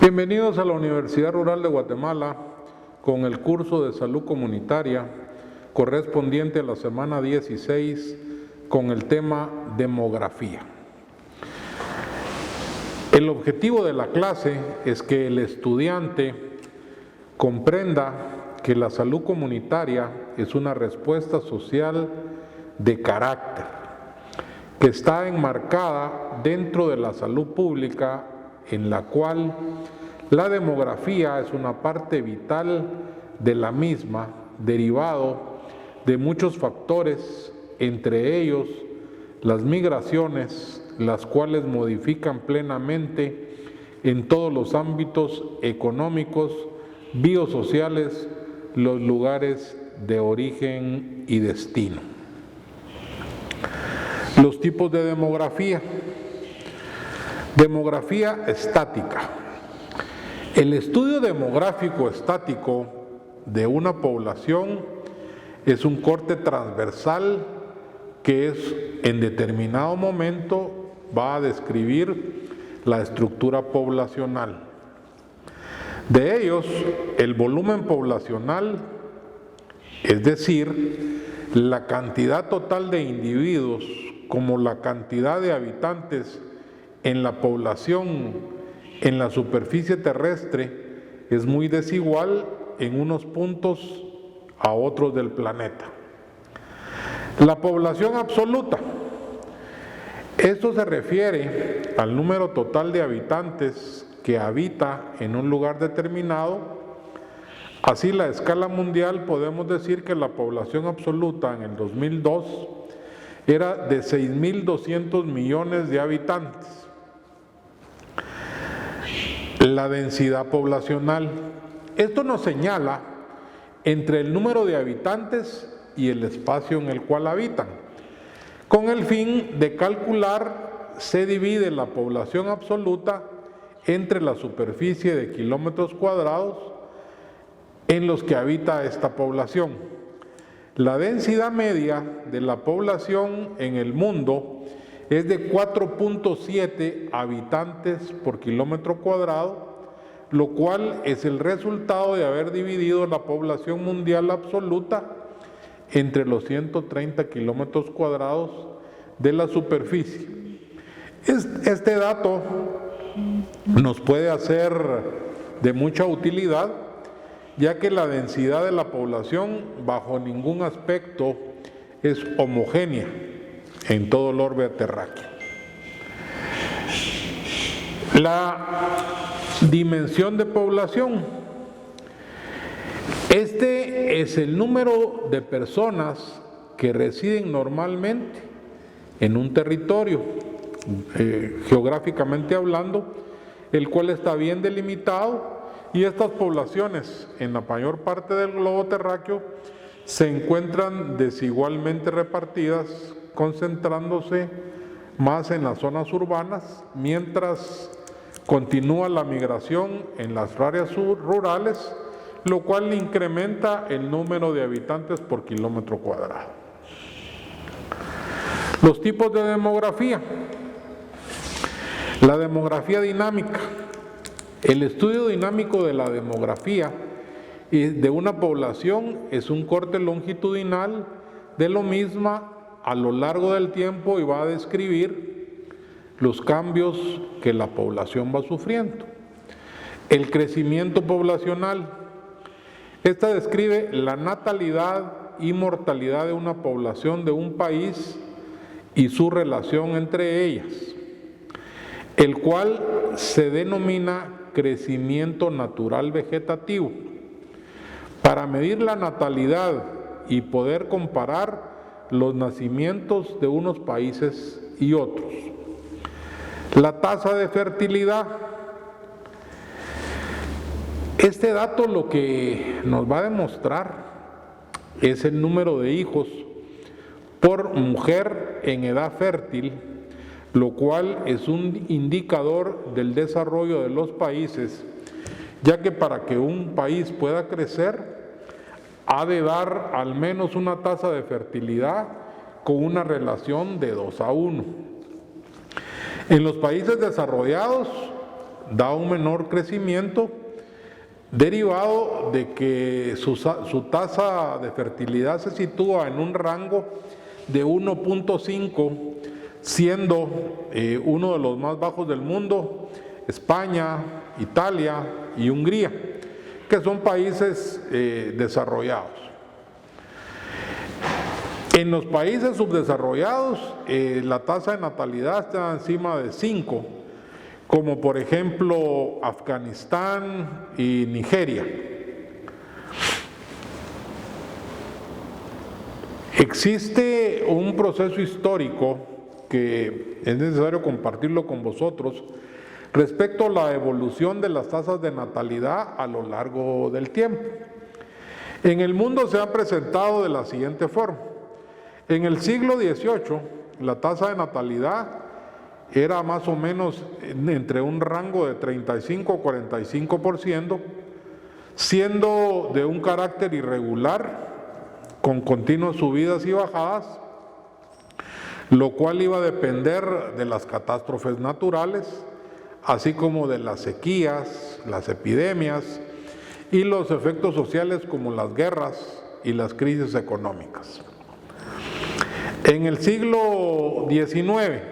Bienvenidos a la Universidad Rural de Guatemala con el curso de Salud Comunitaria correspondiente a la semana 16 con el tema Demografía. El objetivo de la clase es que el estudiante comprenda que la salud comunitaria es una respuesta social de carácter que está enmarcada dentro de la salud pública, en la cual la demografía es una parte vital de la misma, derivado de muchos factores, entre ellos las migraciones, las cuales modifican plenamente en todos los ámbitos económicos, biosociales, los lugares de origen y destino. Los tipos de demografía. Demografía estática. El estudio demográfico estático de una población es un corte transversal que en determinado momento va a describir la estructura poblacional. De ellos, el volumen poblacional, es decir, la cantidad total de individuos como la cantidad de habitantes en la población en la superficie terrestre, es muy desigual en unos puntos a otros del planeta. La población absoluta. Esto se refiere al número total de habitantes que habita en un lugar determinado. Así, la escala mundial podemos decir que la población absoluta en el 2002 era de 6.200 millones de habitantes. La densidad poblacional. Esto nos señala entre el número de habitantes y el espacio en el cual habitan. Con el fin de calcular, se divide la población absoluta entre la superficie de kilómetros cuadrados en los que habita esta población. La densidad media de la población en el mundo es de 4.7 habitantes por kilómetro cuadrado, lo cual es el resultado de haber dividido la población mundial absoluta entre los 130 kilómetros cuadrados de la superficie. Este dato nos puede ser de mucha utilidad, ya que la densidad de la población bajo ningún aspecto es homogénea en todo el orbe terráqueo. La dimensión de población. Este es el número de personas que residen normalmente en un territorio, geográficamente hablando, el cual está bien delimitado, y estas poblaciones en la mayor parte del globo terráqueo se encuentran desigualmente repartidas, concentrándose más en las zonas urbanas, mientras continúa la migración en las áreas rurales, lo cual incrementa el número de habitantes por kilómetro cuadrado. Los tipos de demografía. La demografía dinámica. El estudio dinámico de la demografía de una población es un corte longitudinal de lo misma a lo largo del tiempo y va a describir los cambios que la población va sufriendo. El crecimiento poblacional. Esta describe la natalidad y mortalidad de una población de un país y su relación entre ellas, el cual se denomina crecimiento natural vegetativo. Para medir la natalidad y poder comparar los nacimientos de unos países y otros. La tasa de fertilidad. Este dato lo que nos va a demostrar es el número de hijos por mujer en edad fértil, lo cual es un indicador del desarrollo de los países, ya que para que un país pueda crecer, ha de dar al menos una tasa de fertilidad con una relación de 2:1. En los países desarrollados da un menor crecimiento derivado de que su tasa de fertilidad se sitúa en un rango de 1.5, siendo uno de los más bajos del mundo España, Italia y Hungría, que son países desarrollados. En los países subdesarrollados, la tasa de natalidad está encima de 5, como por ejemplo Afganistán y Nigeria. Existe un proceso histórico que es necesario compartirlo con vosotros respecto a la evolución de las tasas de natalidad a lo largo del tiempo. En el mundo se ha presentado de la siguiente forma. En el siglo XVIII, la tasa de natalidad era más o menos entre un rango de 35 a 45%, siendo de un carácter irregular, con continuas subidas y bajadas, lo cual iba a depender de las catástrofes naturales, así como de las sequías, las epidemias y los efectos sociales como las guerras y las crisis económicas. En el siglo XIX,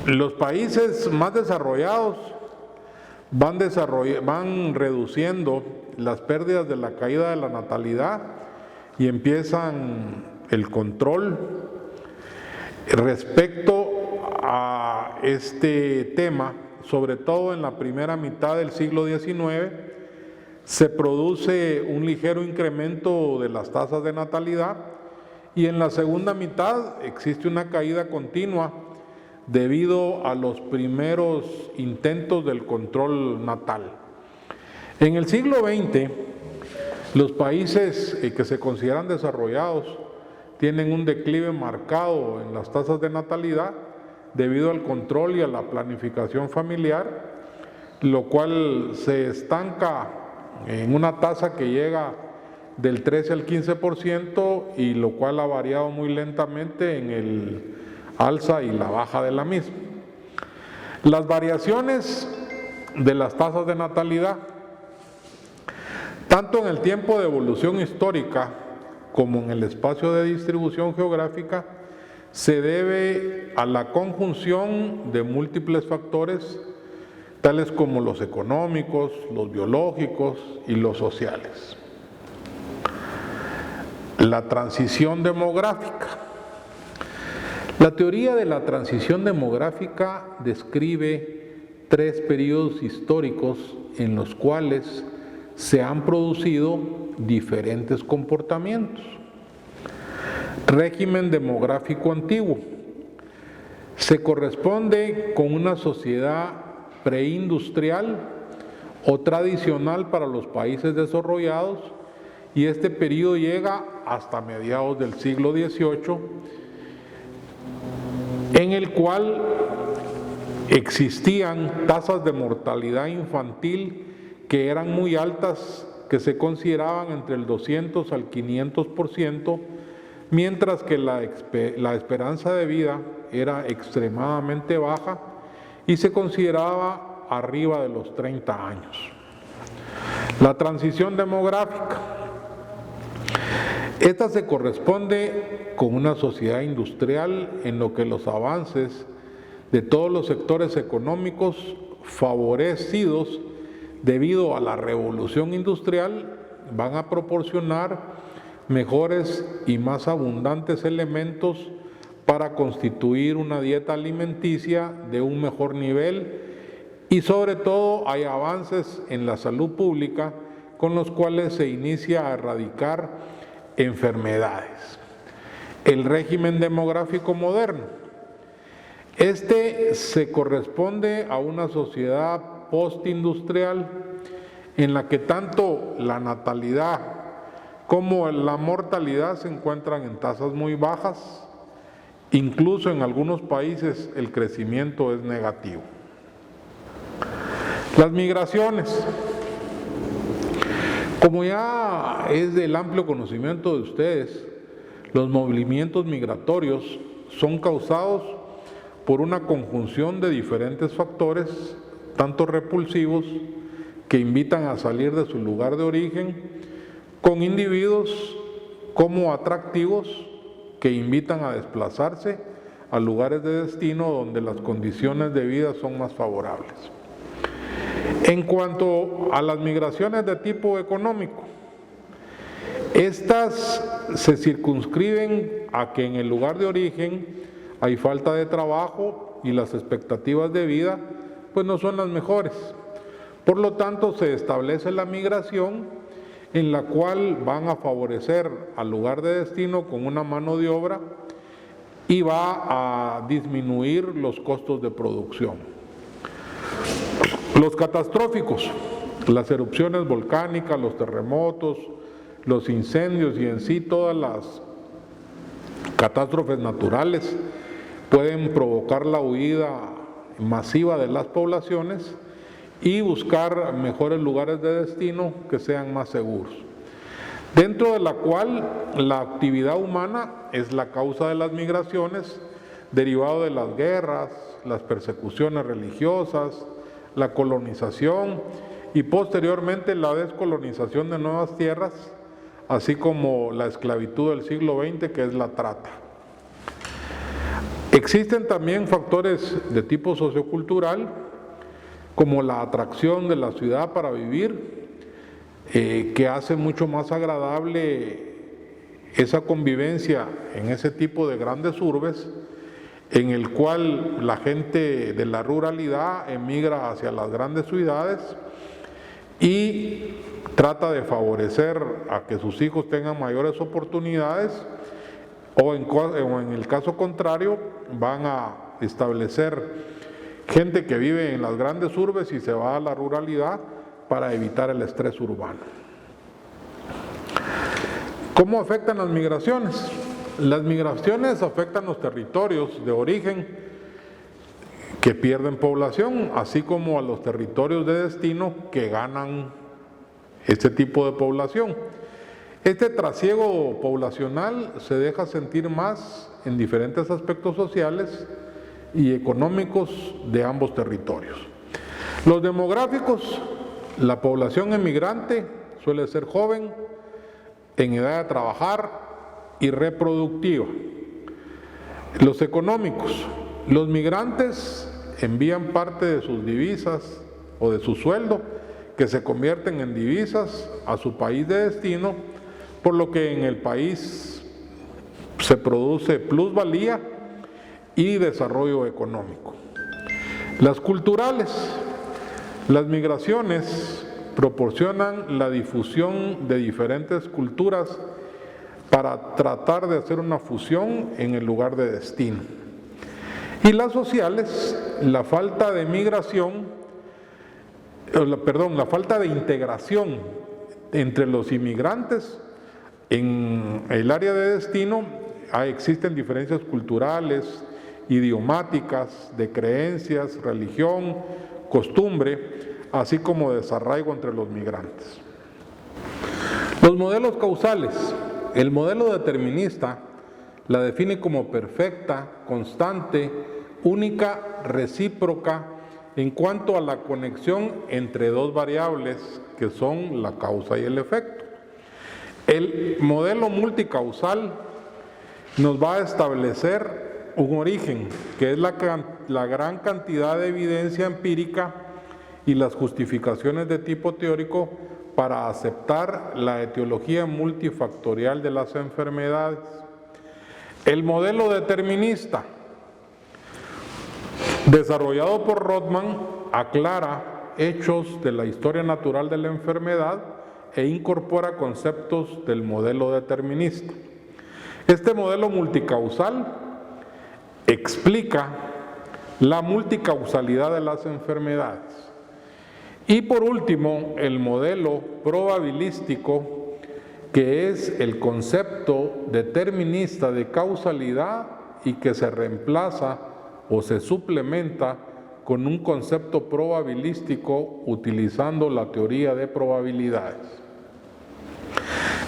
los países más desarrollados van reduciendo las pérdidas de la caída de la natalidad y empiezan el control respecto a este tema, sobre todo en la primera mitad del siglo XIX. Se produce un ligero incremento de las tasas de natalidad y en la segunda mitad existe una caída continua debido a los primeros intentos del control natal. En el siglo XX, los países que se consideran desarrollados tienen un declive marcado en las tasas de natalidad debido al control y a la planificación familiar, lo cual se estanca en una tasa que llega del 13 al 15% y lo cual ha variado muy lentamente en el alza y la baja de la misma. Las variaciones de las tasas de natalidad, tanto en el tiempo de evolución histórica como en el espacio de distribución geográfica, se debe a la conjunción de múltiples factores, tales como los económicos, los biológicos y los sociales. La transición demográfica. La teoría de la transición demográfica describe 3 periodos históricos en los cuales se han producido diferentes comportamientos. Régimen demográfico antiguo. Se corresponde con una sociedad preindustrial o tradicional para los países desarrollados y este periodo llega hasta mediados del siglo XVIII, en el cual existían tasas de mortalidad infantil que eran muy altas, que se consideraban entre el 200 al 500%, mientras que la esperanza de vida era extremadamente baja y se consideraba arriba de los 30 años. La transición demográfica. Esta se corresponde con una sociedad industrial en lo que los avances de todos los sectores económicos favorecidos debido a la revolución industrial van a proporcionar mejores y más abundantes elementos para constituir una dieta alimenticia de un mejor nivel y sobre todo hay avances en la salud pública con los cuales se inicia a erradicar enfermedades. El régimen demográfico moderno. Este se corresponde a una sociedad postindustrial en la que tanto la natalidad como la mortalidad se encuentran en tasas muy bajas, incluso en algunos países el crecimiento es negativo. Las migraciones. Como ya es del amplio conocimiento de ustedes, Los movimientos migratorios son causados por una conjunción de diferentes factores, tanto repulsivos, que invitan a salir de su lugar de origen, con individuos, como atractivos, que invitan a desplazarse a lugares de destino donde las condiciones de vida son más favorables. En cuanto a las migraciones de tipo económico, estas se circunscriben a que en el lugar de origen hay falta de trabajo y las expectativas de vida pues no son las mejores. Por lo tanto, se establece la migración en la cual van a favorecer al lugar de destino con una mano de obra y va a disminuir los costos de producción. Los catastróficos, las erupciones volcánicas, los terremotos, los incendios y en sí todas las catástrofes naturales pueden provocar la huida masiva de las poblaciones y buscar mejores lugares de destino que sean más seguros, dentro de la cual la actividad humana es la causa de las migraciones, derivado de las guerras, las persecuciones religiosas, la colonización y posteriormente la descolonización de nuevas tierras, así como la esclavitud del siglo XX, que es la trata. Existen también factores de tipo sociocultural, como la atracción de la ciudad para vivir, que hace mucho más agradable esa convivencia en ese tipo de grandes urbes, en el cual la gente de la ruralidad emigra hacia las grandes ciudades y trata de favorecer a que sus hijos tengan mayores oportunidades, o en el caso contrario van a establecer gente que vive en las grandes urbes y se va a la ruralidad para evitar el estrés urbano. ¿Cómo afectan las migraciones? Las migraciones afectan los territorios de origen que pierden población, así como a los territorios de destino que ganan este tipo de población. Este trasiego poblacional se deja sentir más en diferentes aspectos sociales y económicos de ambos territorios. Los demográficos, la población emigrante suele ser joven, en edad de trabajar y reproductiva. Los económicos, los migrantes envían parte de sus divisas o de su sueldo, que se convierten en divisas a su país de destino, por lo que en el país se produce plusvalía y desarrollo económico. Las culturales, las migraciones proporcionan la difusión de diferentes culturas para tratar de hacer una fusión en el lugar de destino. Y las sociales, la falta de la falta de integración entre los inmigrantes en el área de destino. Existen diferencias culturales, idiomáticas, de creencias, religión, costumbre, así como desarraigo entre los migrantes. Los modelos causales. El modelo determinista la define como perfecta, constante, única, recíproca en cuanto a la conexión entre dos variables que son la causa y el efecto. El modelo multicausal nos va a establecer un origen, que es la gran cantidad de evidencia empírica y las justificaciones de tipo teórico para aceptar la etiología multifactorial de las enfermedades. El modelo determinista, desarrollado por Rothman, aclara hechos de la historia natural de la enfermedad e incorpora conceptos del modelo determinista. Este modelo multicausal explica la multicausalidad de las enfermedades. Y por último, el modelo probabilístico, que es el concepto determinista de causalidad y que se reemplaza o se suplementa con un concepto probabilístico utilizando la teoría de probabilidades.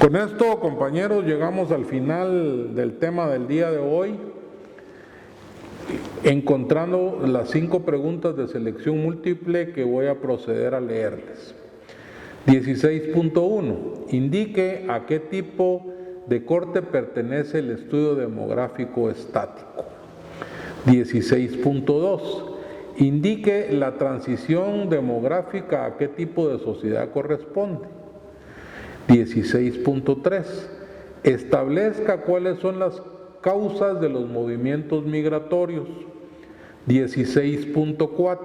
Con esto, compañeros, llegamos al final del tema del día de hoy, encontrando las 5 preguntas de selección múltiple que voy a proceder a leerles. 16.1. Indique a qué tipo de corte pertenece el estudio demográfico estático. 16.2. Indique la transición demográfica a qué tipo de sociedad corresponde. 16.3. Establezca cuáles son las causas de los movimientos migratorios. 16.4.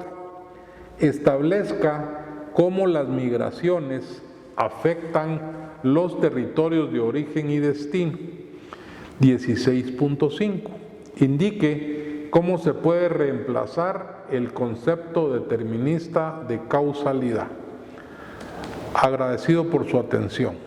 Establezca cómo las migraciones afectan los territorios de origen y destino. 16.5. Indique cómo se puede reemplazar el concepto determinista de causalidad. Agradecido por su atención.